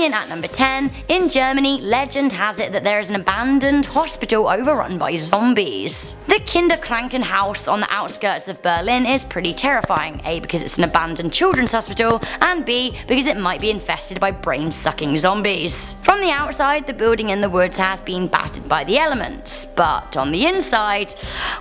Coming in at number 10, in Germany, legend has it that there is an abandoned hospital overrun by zombies. The Kinderkrankenhaus on the outskirts of Berlin is pretty terrifying, A, because it's an abandoned children's hospital, and B, because it might be infested by brain-sucking zombies. From the outside, the building in the woods has been battered by the elements, but on the inside,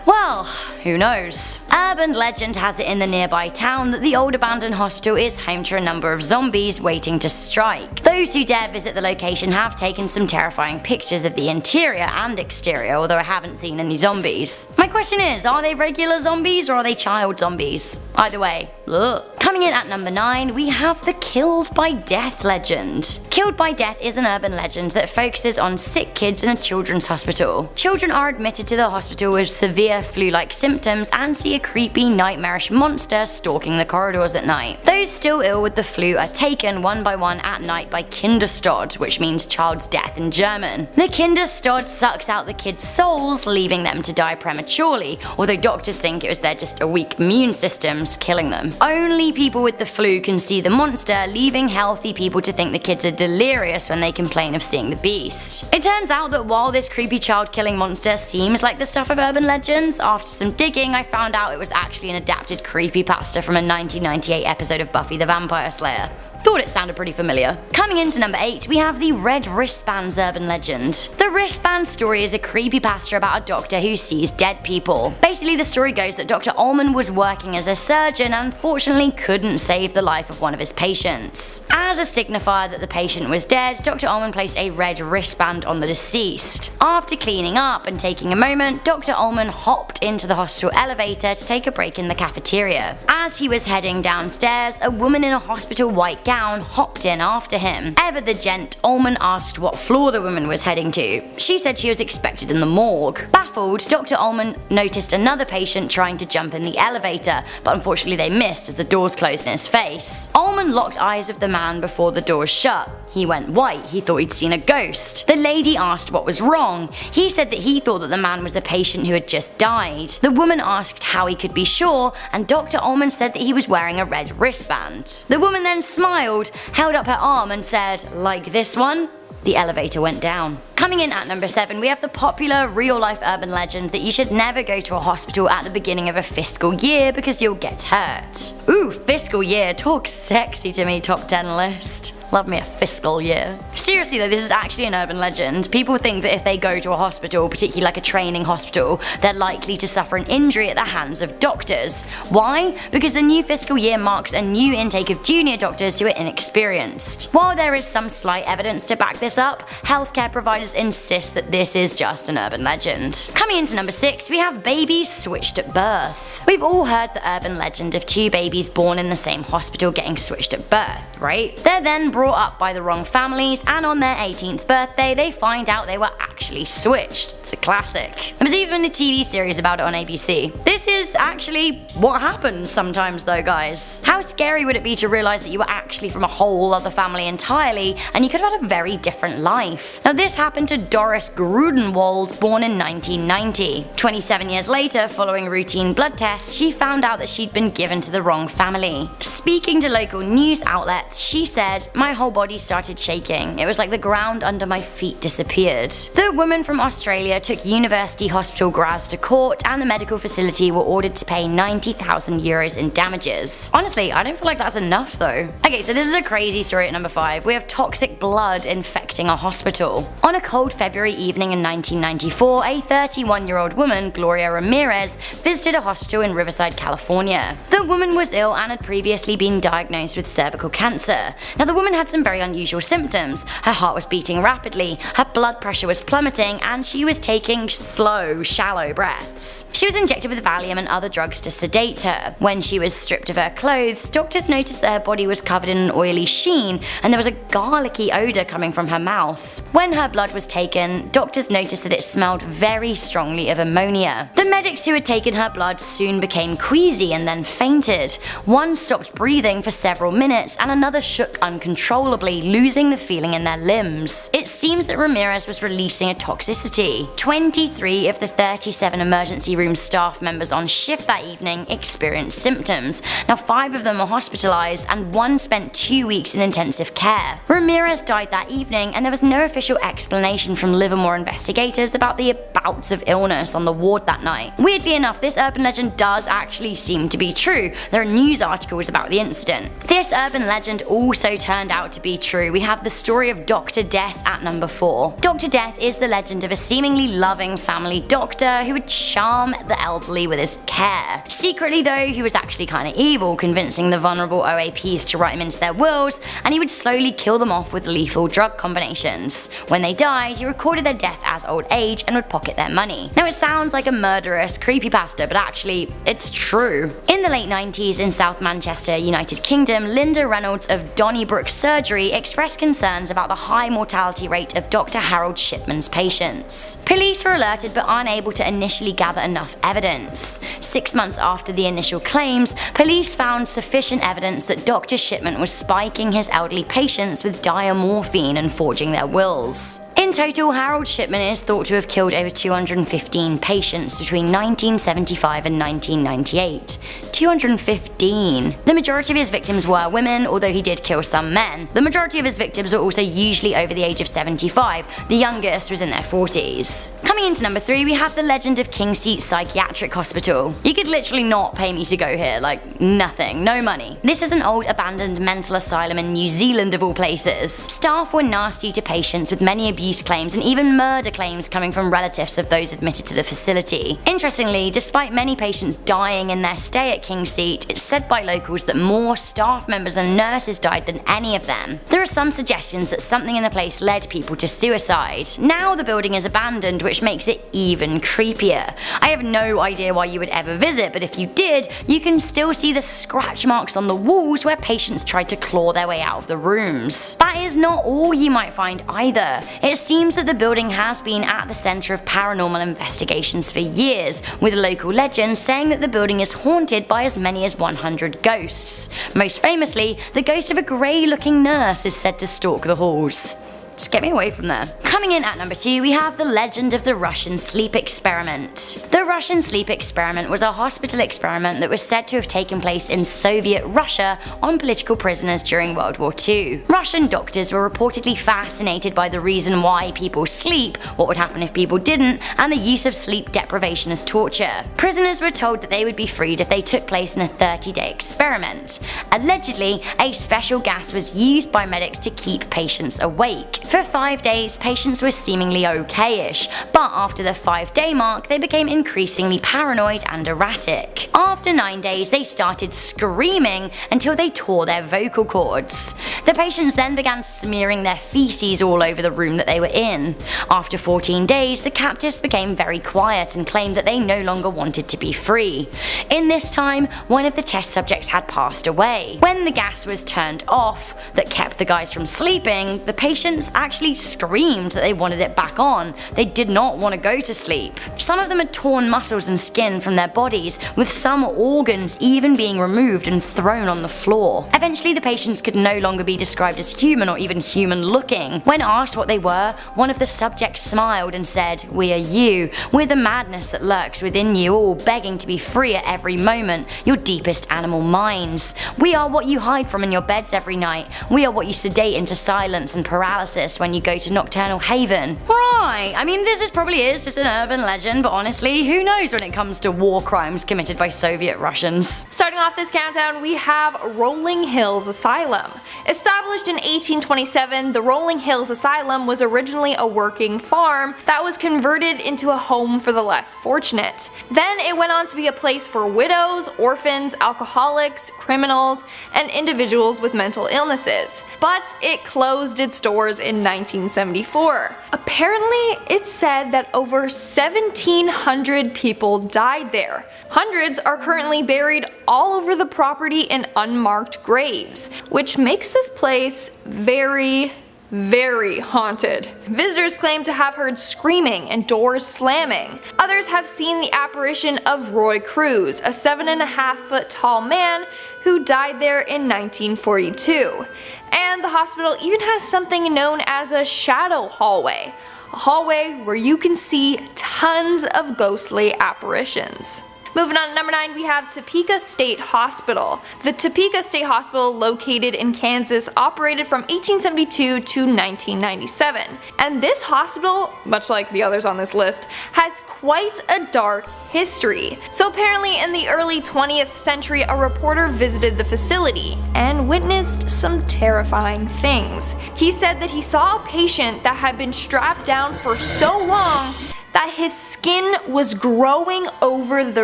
well, who knows. Urban legend has it in the nearby town that the old abandoned hospital is home to a number of zombies waiting to strike. Those who dare visit the location have taken some terrifying pictures of the interior and exterior, although I haven't seen any zombies. My question is, are they regular zombies or are they child zombies? Either way, ugh. Coming in at number 9, we have the Killed by Death legend. Killed by Death is an urban legend that focuses on sick kids in a children's hospital. Children are admitted to the hospital with severe flu-like symptoms and see a creepy, nightmarish monster stalking the corridors at night. Those still ill with the flu are taken one by one at night by Kinderstod, which means child's death in German. The Kinderstod sucks out the kids' souls, leaving them to die prematurely, although doctors think it was their just weak immune systems killing them. Only people with the flu can see the monster, leaving healthy people to think the kids are delirious when they complain of seeing the beast. It turns out that while this creepy child-killing monster seems like the stuff of urban legends, after some digging I found out it was actually an adapted creepypasta from a 1998 episode of Buffy the Vampire Slayer. Thought it sounded pretty familiar. Coming into number 8, we have the Red Wristbands urban legend. The wristband story is a creepypasta about a doctor who sees dead people. Basically, the story goes that Dr. Ullman was working as a surgeon and unfortunately couldn't save the life of one of his patients. As a signifier that the patient was dead, Dr. Ullman placed a red wristband on the deceased. After cleaning up and taking a moment, Dr. Ullman hopped into the hospital elevator to take a break in the cafeteria. As he was heading downstairs, a woman in a hospital white gown hopped in after him. Ever the gent, Ullman asked what floor the woman was heading to. She said she was expected in the morgue. Baffled, Dr. Ullman noticed another patient trying to jump in the elevator, but unfortunately they missed as the doors closed in his face. Ullman locked eyes with the man before the doors shut. He went white, he thought he'd seen a ghost. The lady asked what was wrong. He said that he thought that the man was a patient who had just died. The woman asked how he could be sure, and Dr. Ullman said that he was wearing a red wristband. The woman then smiled, held up her arm and said, "Like this one?" The elevator went down. Coming in at number 7, we have the popular real-life urban legend that you should never go to a hospital at the beginning of a fiscal year because you'll get hurt. Ooh, fiscal year, talk sexy to me, top 10 list. Love me a fiscal year. Seriously though, this is actually an urban legend. People think that if they go to a hospital, particularly like a training hospital, they're likely to suffer an injury at the hands of doctors. Why? Because the new fiscal year marks a new intake of junior doctors who are inexperienced. While there is some slight evidence to back this up, healthcare providers insist that this is just an urban legend. Coming into number 6, we have babies switched at birth. We've all heard the urban legend of 2 babies born in the same hospital getting switched at birth, right? They're then brought up by the wrong families, and on their 18th birthday they find out they were actually switched. It's a classic. There was even a TV series about it on ABC. This is actually what happens sometimes though, guys. How scary would it be to realize that you were actually from a whole other family entirely, and you could have had a very different life? Now this happened to Doris Grudenwald, born in 1990. 27 years later, following routine blood tests, she found out that she'd been given to the wrong family. Speaking to local news outlets, she said, "My whole body started shaking. It was like the ground under my feet disappeared." The woman from Australia took university hospital grads to court, and the medical facility were ordered to pay 90,000 euros in damages. Honestly, I don't feel like that's enough though. Okay, so this is a crazy story at number 5. We have toxic blood infecting a hospital. On a cold February evening in 1994, a 31-year-old woman, Gloria Ramirez, visited a hospital in Riverside, California. The woman was ill and had previously been diagnosed with cervical cancer. Now the woman had some very unusual symptoms. Her heart was beating rapidly, her blood pressure was plummeting, and she was taking slow, shallow breaths. She was injected with Valium and other drugs to sedate her. When she was stripped of her clothes, doctors noticed that her body was covered in an oily sheen and there was a garlicky odour coming from her mouth. When her blood blood was taken, doctors noticed that it smelled very strongly of ammonia. The medics who had taken her blood soon became queasy and then fainted. One stopped breathing for several minutes and another shook uncontrollably, losing the feeling in their limbs. It seems that Ramirez was releasing a toxicity. 23 of the 37 emergency room staff members on shift that evening experienced symptoms. Now 5 of them were hospitalized and 1 spent 2 weeks in intensive care. Ramirez died that evening and there was no official explanation from Livermore investigators about the bouts of illness on the ward that night. Weirdly enough, this urban legend does actually seem to be true. There are news articles about the incident. This urban legend also turned out to be true. We have the story of Dr. Death at number 4. Dr. Death is the legend of a seemingly loving family doctor who would charm the elderly with his care. Secretly though, he was actually kinda evil, convincing the vulnerable OAPs to write him into their wills, and he would slowly kill them off with lethal drug combinations. When they died, he recorded their death as old age and would pocket their money. Now it sounds like a murderous creepypasta, but actually, it's true. In the late 90s in South Manchester, United Kingdom, Linda Reynolds of Donnybrook Surgery expressed concerns about the high mortality rate of Dr. Harold Shipman's patients. Police were alerted but unable to initially gather enough evidence. 6 months after the initial claims, police found sufficient evidence that Dr. Shipman was spiking his elderly patients with diamorphine and forging their wills. In total, Harold Shipman is thought to have killed over 215 patients between 1975 and 1998. 215. The majority of his victims were women, although he did kill some men. The majority of his victims were also usually over the age of 75. The youngest was in their 40s. Coming into number 3, we have the legend of Kingseat Psychiatric Hospital. You could literally not pay me to go here, like nothing, no money. This is an old abandoned mental asylum in New Zealand of all places. Staff were nasty to patients with many abuse claims and even murder claims coming from relatives of those admitted to the facility. Interestingly, despite many patients dying in their stay at Kingseat, it's said by locals that more staff members and nurses died than any of them. There are some suggestions that something in the place led people to suicide. Now the building is abandoned, which makes it even creepier. I have no idea why you would ever visit, but if you did, you can still see the scratch marks on the walls where patients tried to claw their way out of the rooms. That is not all you might find either. It seems that the building has been at the centre of paranormal investigations for years, with local legends saying that the building is haunted by as many as 100 ghosts. Most famously, the ghost of a grey-looking nurse is said to stalk the halls. Just get me away from there. Coming in at number 2, we have the legend of the Russian sleep experiment. The Russian sleep experiment was a hospital experiment that was said to have taken place in Soviet Russia on political prisoners during World War II. Russian doctors were reportedly fascinated by the reason why people sleep, what would happen if people didn't, and the use of sleep deprivation as torture. Prisoners were told that they would be freed if they took place in a 30-day experiment. Allegedly, a special gas was used by medics to keep patients awake. For 5 days, patients were seemingly okay-ish, but after the 5-day mark, they became increasingly paranoid and erratic. After 9 days, they started screaming until they tore their vocal cords. The patients then began smearing their feces all over the room that they were in. After 14 days, the captives became very quiet and claimed that they no longer wanted to be free. In this time, one of the test subjects had passed away. When the gas was turned off that kept the guys from sleeping, the patients actually screamed that they wanted it back on. They did not want to go to sleep. Some of them had torn muscles and skin from their bodies, with some organs even being removed and thrown on the floor. Eventually the patients could no longer be described as human or even human looking. When asked what they were, one of the subjects smiled and said, "We are you. We're the madness that lurks within you, all begging to be free at every moment, your deepest animal minds. We are what you hide from in your beds every night. We are what you sedate into silence and paralysis when you go to nocturnal haven." Right, I mean this probably is just an urban legend, but honestly, who knows when it comes to war crimes committed by Soviet Russians. Starting off this countdown, we have Rolling Hills Asylum. Established in 1827, the Rolling Hills Asylum was originally a working farm that was converted into a home for the less fortunate. Then it went on to be a place for widows, orphans, alcoholics, criminals, and individuals with mental illnesses. But it closed its doors in 1974. Apparently, it's said that over 1,700 people died there. Hundreds are currently buried all over the property in unmarked graves, which makes this place very, very haunted. Visitors claim to have heard screaming and doors slamming. Others have seen the apparition of Roy Cruz, a 7.5-foot tall man who died there in 1942. And the hospital even has something known as a shadow hallway, a hallway where you can see tons of ghostly apparitions. Moving on to number 9, we have Topeka State Hospital. The Topeka State Hospital, located in Kansas, operated from 1872 to 1997. And this hospital, much like the others on this list, has quite a dark history. So apparently in the early 20th century, a reporter visited the facility and witnessed some terrifying things. He said that he saw a patient that had been strapped down for so long that his skin was growing over the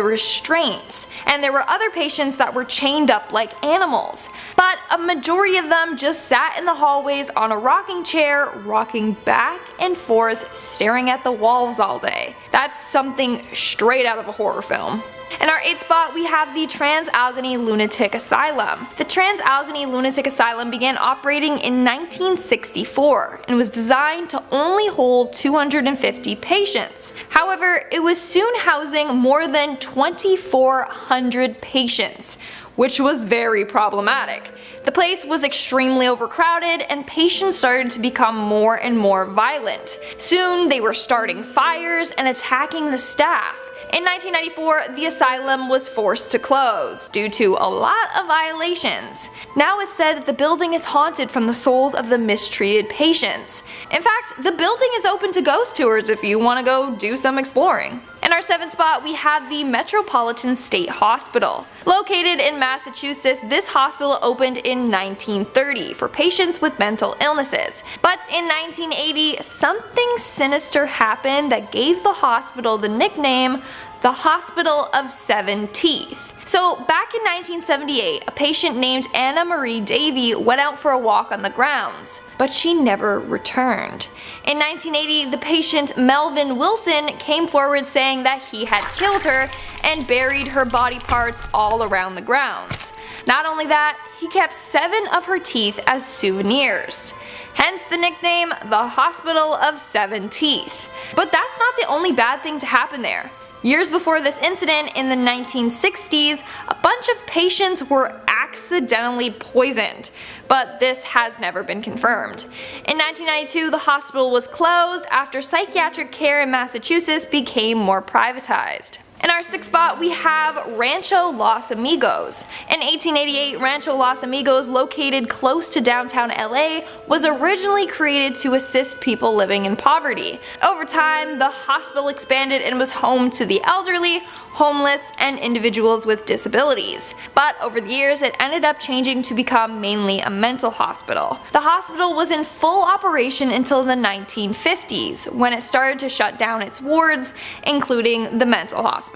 restraints, and there were other patients that were chained up like animals. But a majority of them just sat in the hallways on a rocking chair, rocking back and forth, staring at the walls all day. That's something straight out of a horror film. In our 8th spot, we have the Trans-Allegheny Lunatic Asylum. The Trans-Allegheny Lunatic Asylum began operating in 1964 and was designed to only hold 250 patients. However, it was soon housing more than 2,400 patients, which was very problematic. The place was extremely overcrowded and patients started to become more and more violent. Soon they were starting fires and attacking the staff. In 1994, the asylum was forced to close due to a lot of violations. Now it's said that the building is haunted from the souls of the mistreated patients. In fact, the building is open to ghost tours if you want to go do some exploring. In our 7th spot, we have the Metropolitan State Hospital. Located in Massachusetts, this hospital opened in 1930 for patients with mental illnesses. But in 1980, something sinister happened that gave the hospital the nickname the Hospital of Seven Teeth. So back in 1978, a patient named Anna Marie Davy went out for a walk on the grounds, but she never returned. In 1980, the patient Melvin Wilson came forward saying that he had killed her and buried her body parts all around the grounds. Not only that, he kept 7 of her teeth as souvenirs. Hence the nickname, the Hospital of Seven Teeth. But that's not the only bad thing to happen there. Years before this incident, in the 1960s, a bunch of patients were accidentally poisoned, but this has never been confirmed. In 1992, the hospital was closed after psychiatric care in Massachusetts became more privatized. In our 6th spot, we have Rancho Los Amigos. In 1888, Rancho Los Amigos, located close to downtown LA, was originally created to assist people living in poverty. Over time, the hospital expanded and was home to the elderly, homeless, and individuals with disabilities. But over the years, it ended up changing to become mainly a mental hospital. The hospital was in full operation until the 1950s, when it started to shut down its wards, including the mental hospital.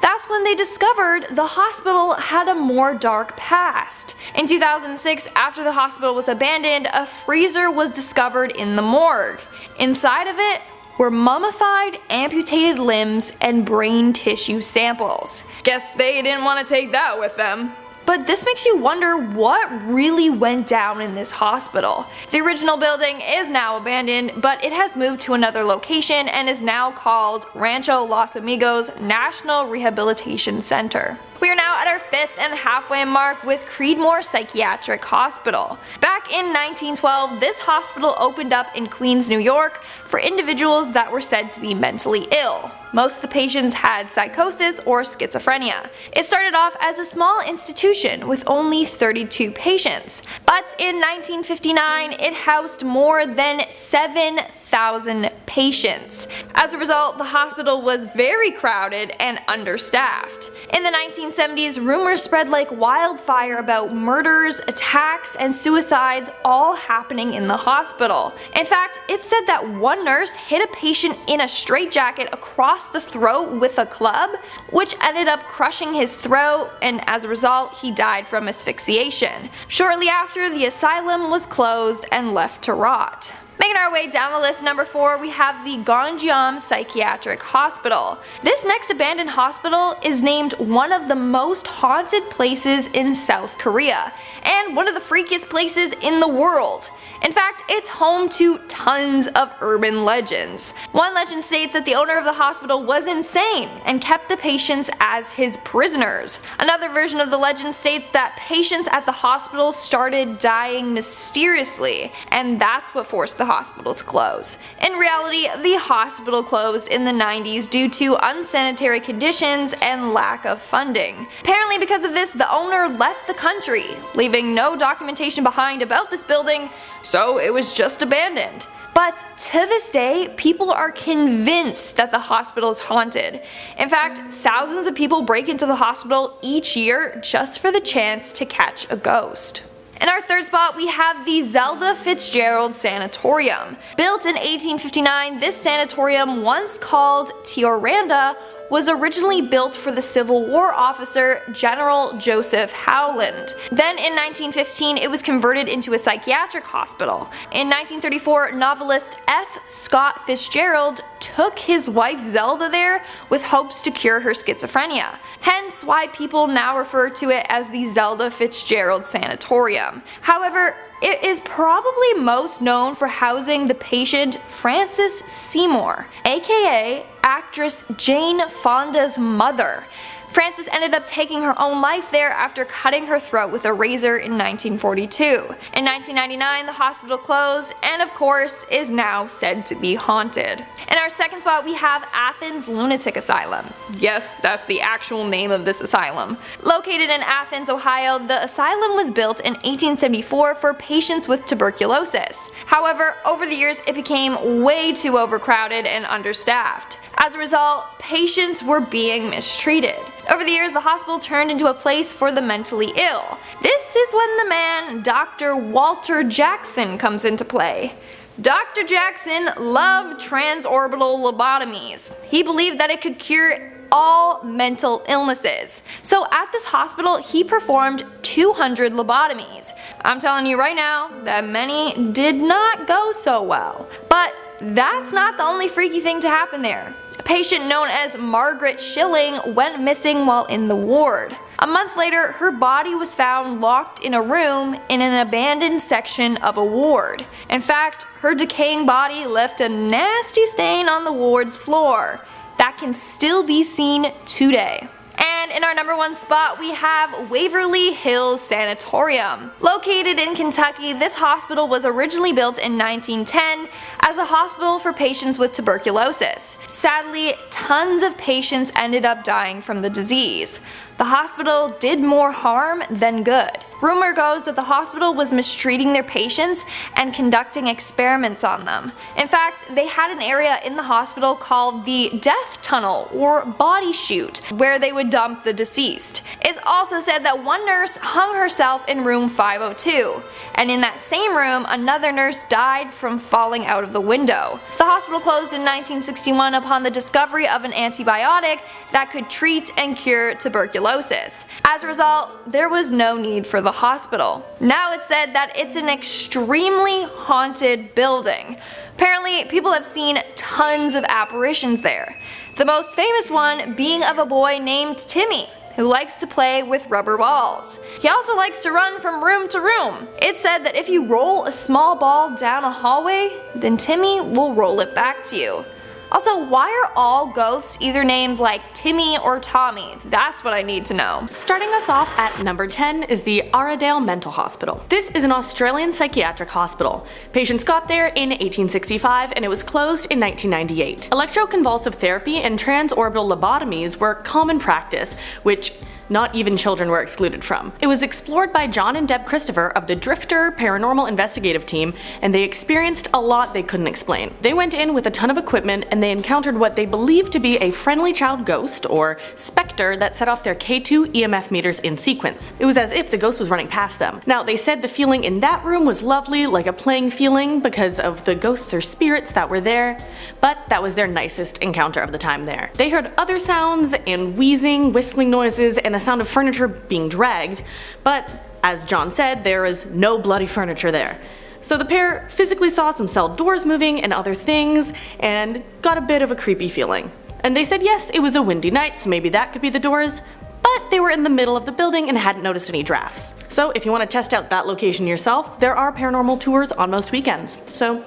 That's when they discovered the hospital had a more dark past. In 2006, after the hospital was abandoned, a freezer was discovered in the morgue. Inside of it were mummified, amputated limbs, and brain tissue samples. Guess they didn't want to take that with them. But this makes you wonder what really went down in this hospital. The original building is now abandoned, but it has moved to another location and is now called Rancho Los Amigos National Rehabilitation Center. We are now at our 5th and halfway mark with Creedmoor Psychiatric Hospital. Back in 1912, this hospital opened up in Queens, New York for individuals that were said to be mentally ill. Most of the patients had psychosis or schizophrenia. It started off as a small institution with only 32 patients, but in 1959 it housed more than 7,000 patients. As a result, the hospital was very crowded and understaffed. In the 1970s, rumors spread like wildfire about murders, attacks, and suicides all happening in the hospital. In fact, it's said that one nurse hit a patient in a straitjacket across the throat with a club, which ended up crushing his throat, and as a result, he died from asphyxiation. Shortly after, the asylum was closed and left to rot. Making our way down the list, number 4, we have the Ganjiam Psychiatric Hospital. This next abandoned hospital is named one of the most haunted places in South Korea, and one of the freakiest places in the world. In fact, it's home to tons of urban legends. One legend states that the owner of the hospital was insane and kept the patients as his prisoners. Another version of the legend states that patients at the hospital started dying mysteriously, and that's what forced the hospital to close. In reality, the hospital closed in the 90s due to unsanitary conditions and lack of funding. Apparently because of this, the owner left the country, leaving no documentation behind about this building, so it was just abandoned. But to this day, people are convinced that the hospital is haunted. In fact, thousands of people break into the hospital each year just for the chance to catch a ghost. In our third spot, we have the Zelda Fitzgerald Sanatorium. Built in 1859, this sanatorium, once called Tioranda, was originally built for the Civil War officer General Joseph Howland. Then in 1915 it was converted into a psychiatric hospital. In 1934, novelist F. Scott Fitzgerald took his wife Zelda there with hopes to cure her schizophrenia. Hence why people now refer to it as the Zelda Fitzgerald Sanatorium. However, it is probably most known for housing the patient Frances Seymour, aka actress Jane Fonda's mother. Frances ended up taking her own life there after cutting her throat with a razor in 1942. In 1999, the hospital closed and of course is now said to be haunted. In our second spot, we have Athens Lunatic Asylum. Yes, that's the actual name of this asylum. Located in Athens, Ohio, the asylum was built in 1874 for patients with tuberculosis. However, over the years it became way too overcrowded and understaffed. As a result, patients were being mistreated. Over the years, the hospital turned into a place for the mentally ill. This is when the man Dr. Walter Jackson comes into play. Dr. Jackson loved transorbital lobotomies. He believed that it could cure all mental illnesses. So at this hospital, he performed 200 lobotomies. I'm telling you right now that many did not go so well. But that's not the only freaky thing to happen there. A patient known as Margaret Schilling went missing while in the ward. A month later, her body was found locked in a room in an abandoned section of a ward. In fact, her decaying body left a nasty stain on the ward's floor that can still be seen today. And in our number 1 spot, we have Waverly Hills Sanatorium. Located in Kentucky, this hospital was originally built in 1910 as a hospital for patients with tuberculosis. Sadly, tons of patients ended up dying from the disease. The hospital did more harm than good. Rumor goes that the hospital was mistreating their patients and conducting experiments on them. In fact, they had an area in the hospital called the death tunnel or body chute where they would dump the deceased. It's also said that one nurse hung herself in room 502, and in that same room another nurse died from falling out of the window. The hospital closed in 1961 upon the discovery of an antibiotic that could treat and cure tuberculosis. As a result, there was no need for the hospital. Now it's said that it's an extremely haunted building. Apparently, people have seen tons of apparitions there. The most famous one being of a boy named Timmy, who likes to play with rubber balls. He also likes to run from room to room. It's said that if you roll a small ball down a hallway, then Timmy will roll it back to you. Also, why are all ghosts either named like Timmy or Tommy? That's what I need to know. Starting us off at number 10 is the Arradale Mental Hospital. This is an Australian psychiatric hospital. Patients got there in 1865 and it was closed in 1998. Electroconvulsive therapy and transorbital lobotomies were common practice, which not even children were excluded from. It was explored by John and Deb Christopher of the Drifter Paranormal Investigative Team, and they experienced a lot they couldn't explain. They went in with a ton of equipment and they encountered what they believed to be a friendly child ghost, or specter, that set off their K2 EMF meters in sequence. It was as if the ghost was running past them. Now, they said the feeling in that room was lovely, like a playing feeling because of the ghosts or spirits that were there, but that was their nicest encounter of the time there. They heard other sounds and wheezing, whistling noises, and a sound of furniture being dragged, but as John said, there is no bloody furniture there. So the pair physically saw some cell doors moving and other things, and got a bit of a creepy feeling. And they said yes, it was a windy night, so maybe that could be the doors, but they were in the middle of the building and hadn't noticed any drafts. So if you want to test out that location yourself, there are paranormal tours on most weekends, so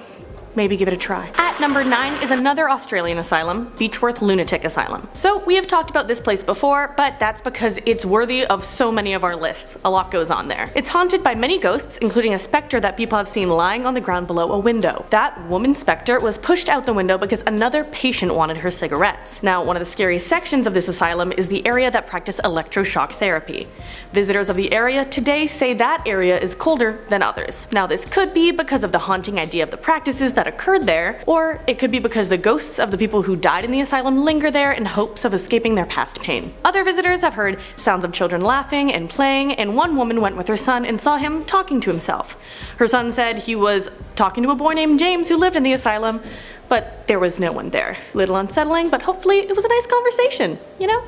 maybe give it a try. At number 9 is another Australian asylum, Beechworth Lunatic Asylum. So we have talked about this place before, but that's because it's worthy of so many of our lists. A lot goes on there. It's haunted by many ghosts, including a specter that people have seen lying on the ground below a window. That woman specter was pushed out the window because another patient wanted her cigarettes. Now, one of the scariest sections of this asylum is the area that practice electroshock therapy. Visitors of the area today say that area is colder than others. Now, this could be because of the haunting idea of the practices that occurred there, or it could be because the ghosts of the people who died in the asylum linger there in hopes of escaping their past pain. Other visitors have heard sounds of children laughing and playing, and one woman went with her son and saw him talking to himself. Her son said he was talking to a boy named James who lived in the asylum, but there was no one there. Little unsettling, but hopefully it was a nice conversation, you know?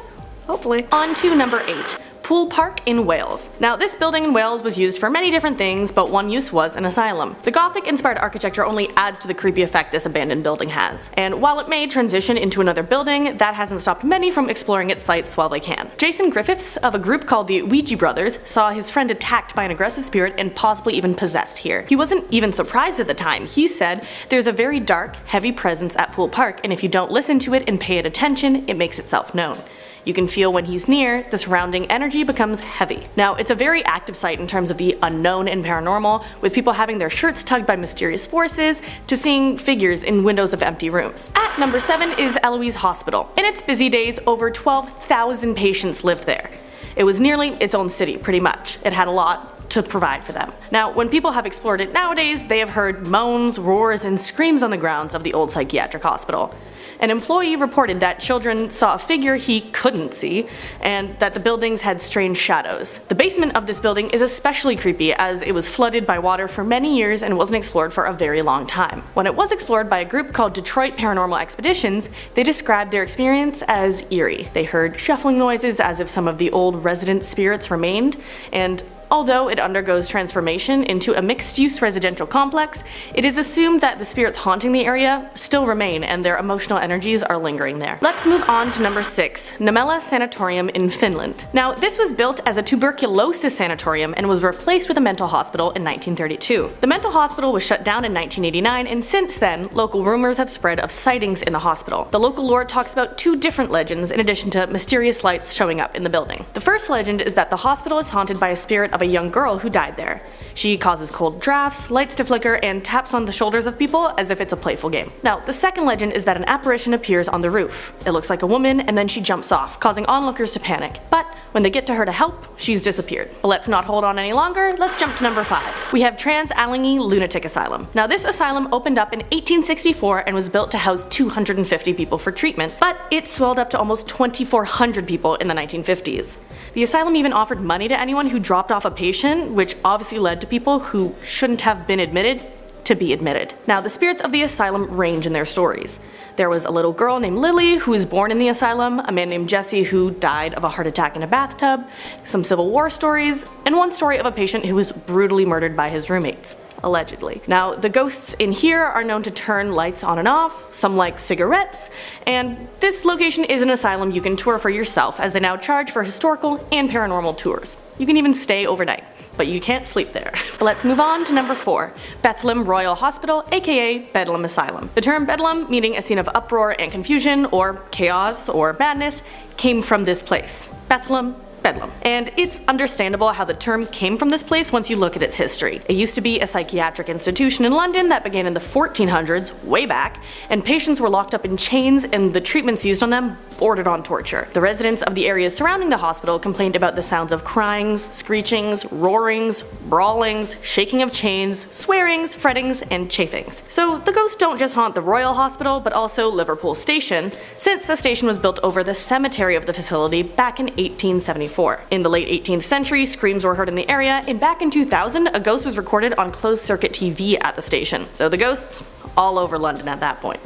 Hopefully. On to number 8. Poole Park in Wales. Now, this building in Wales was used for many different things, but one use was an asylum. The Gothic-inspired architecture only adds to the creepy effect this abandoned building has. And while it may transition into another building, that hasn't stopped many from exploring its sites while they can. Jason Griffiths, of a group called the Ouija Brothers, saw his friend attacked by an aggressive spirit and possibly even possessed here. He wasn't even surprised at the time. He said, "There's a very dark, heavy presence at Poole Park, and if you don't listen to it and pay it attention, it makes itself known. You can feel when he's near, the surrounding energy becomes heavy." Now, it's a very active site in terms of the unknown and paranormal, with people having their shirts tugged by mysterious forces, to seeing figures in windows of empty rooms. At number 7 is Eloise Hospital. In its busy days, over 12,000 patients lived there. It was nearly its own city, pretty much. It had a lot to provide for them. Now, when people have explored it nowadays, they have heard moans, roars, and screams on the grounds of the old psychiatric hospital. An employee reported that children saw a figure he couldn't see, and that the buildings had strange shadows. The basement of this building is especially creepy, as it was flooded by water for many years and wasn't explored for a very long time. When it was explored by a group called Detroit Paranormal Expeditions, they described their experience as eerie. They heard shuffling noises as if some of the old resident spirits remained, and although it undergoes transformation into a mixed-use residential complex, it is assumed that the spirits haunting the area still remain and their emotional energies are lingering there. Let's move on to number 6, Namela Sanatorium in Finland. Now, this was built as a tuberculosis sanatorium and was replaced with a mental hospital in 1932. The mental hospital was shut down in 1989, and since then, local rumors have spread of sightings in the hospital. The local lore talks about 2 different legends in addition to mysterious lights showing up in the building. The first legend is that the hospital is haunted by a spirit of a young girl who died there. She causes cold drafts, lights to flicker, and taps on the shoulders of people as if it's a playful game. Now, the second legend is that an apparition appears on the roof. It looks like a woman, and then she jumps off, causing onlookers to panic. But when they get to her to help, she's disappeared. But let's not hold on any longer, let's jump to number 5. We have Trans-Allinge Lunatic Asylum. Now, this asylum opened up in 1864 and was built to house 250 people for treatment, but it swelled up to almost 2,400 people in the 1950s. The asylum even offered money to anyone who dropped off a patient, which obviously led to people who shouldn't have been admitted to be admitted. Now, the spirits of the asylum range in their stories. There was a little girl named Lily who was born in the asylum, a man named Jesse who died of a heart attack in a bathtub, some Civil War stories, and one story of a patient who was brutally murdered by his roommates. Allegedly. Now, the ghosts in here are known to turn lights on and off, some like cigarettes, and this location is an asylum you can tour for yourself, as they now charge for historical and paranormal tours. You can even stay overnight, but you can't sleep there. Let's move on to number 4, Bethlehem Royal Hospital, aka Bedlam Asylum. The term Bedlam, meaning a scene of uproar and confusion, or chaos, or madness, came from this place. Bethlehem, Bedlam. And it's understandable how the term came from this place once you look at its history. It used to be a psychiatric institution in London that began in the 1400s, way back, and patients were locked up in chains and the treatments used on them bordered on torture. The residents of the areas surrounding the hospital complained about the sounds of cryings, screechings, roarings, brawlings, shaking of chains, swearings, frettings, and chafings. So the ghosts don't just haunt the Royal Hospital, but also Liverpool Station, since the station was built over the cemetery of the facility back in 1874. In the late 18th century, screams were heard in the area, and back in 2000, a ghost was recorded on closed-circuit TV at the station. So the ghosts all over London at that point,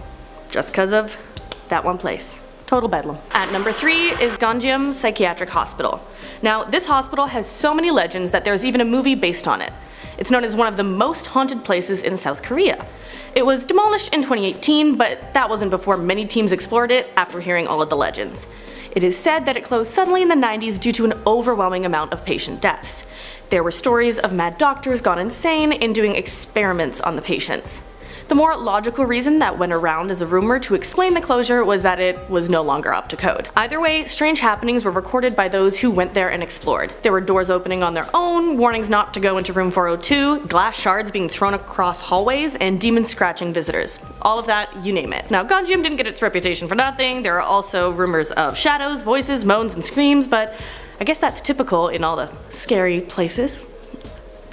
just because of that one place. Total bedlam. At number 3 is Gonjiam Psychiatric Hospital. Now, this hospital has so many legends that there's even a movie based on it. It's known as one of the most haunted places in South Korea. It was demolished in 2018, but that wasn't before many teams explored it after hearing all of the legends. It is said that it closed suddenly in the 90s due to an overwhelming amount of patient deaths. There were stories of mad doctors gone insane and doing experiments on the patients. The more logical reason that went around as a rumor to explain the closure was that it was no longer up to code. Either way, strange happenings were recorded by those who went there and explored. There were doors opening on their own, warnings not to go into room 402, glass shards being thrown across hallways, and demons scratching visitors. All of that, you name it. Now, Gonjiam didn't get its reputation for nothing. There are also rumors of shadows, voices, moans, and screams, but I guess that's typical in all the scary places.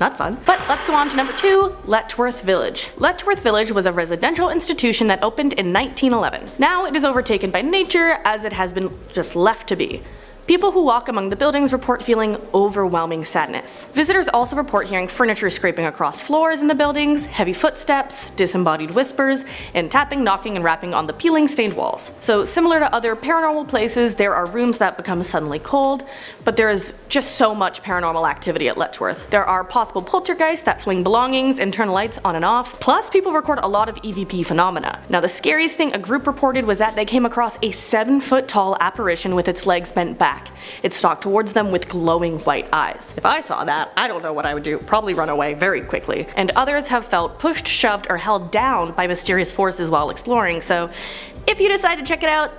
Not fun. But let's go on to number 2, Letchworth Village. Letchworth Village was a residential institution that opened in 1911. Now it is overtaken by nature, as it has been just left to be. People who walk among the buildings report feeling overwhelming sadness. Visitors also report hearing furniture scraping across floors in the buildings, heavy footsteps, disembodied whispers, and tapping, knocking, and rapping on the peeling stained walls. So similar to other paranormal places, there are rooms that become suddenly cold, but there is just so much paranormal activity at Letchworth. There are possible poltergeists that fling belongings and turn lights on and off, plus people record a lot of EVP phenomena. Now the scariest thing a group reported was that they came across a 7-foot tall apparition with its legs bent back. It stalked towards them with glowing white eyes. If I saw that, I don't know what I would do, probably run away very quickly. And others have felt pushed, shoved, or held down by mysterious forces while exploring, so if you decide to check it out,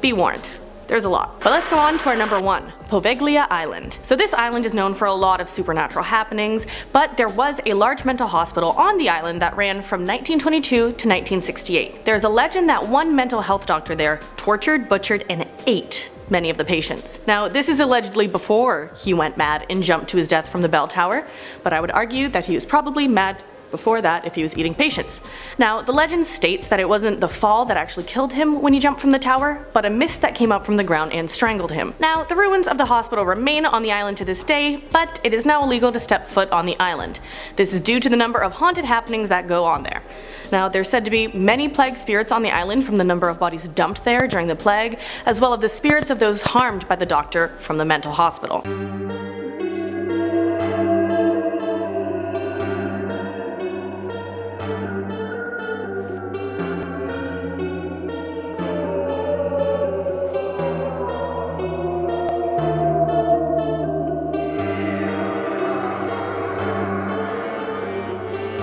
be warned. There's a lot. But let's go on to our number 1, Poveglia Island. So this island is known for a lot of supernatural happenings, but there was a large mental hospital on the island that ran from 1922 to 1968. There's a legend that one mental health doctor there tortured, butchered, and ate many of the patients. Now, this is allegedly before he went mad and jumped to his death from the bell tower, but I would argue that he was probably mad before that if he was eating patients. Now, the legend states that it wasn't the fall that actually killed him when he jumped from the tower, but a mist that came up from the ground and strangled him. Now, the ruins of the hospital remain on the island to this day, but it is now illegal to step foot on the island. This is due to the number of haunted happenings that go on there. Now, there's said to be many plague spirits on the island from the number of bodies dumped there during the plague, as well as the spirits of those harmed by the doctor from the mental hospital.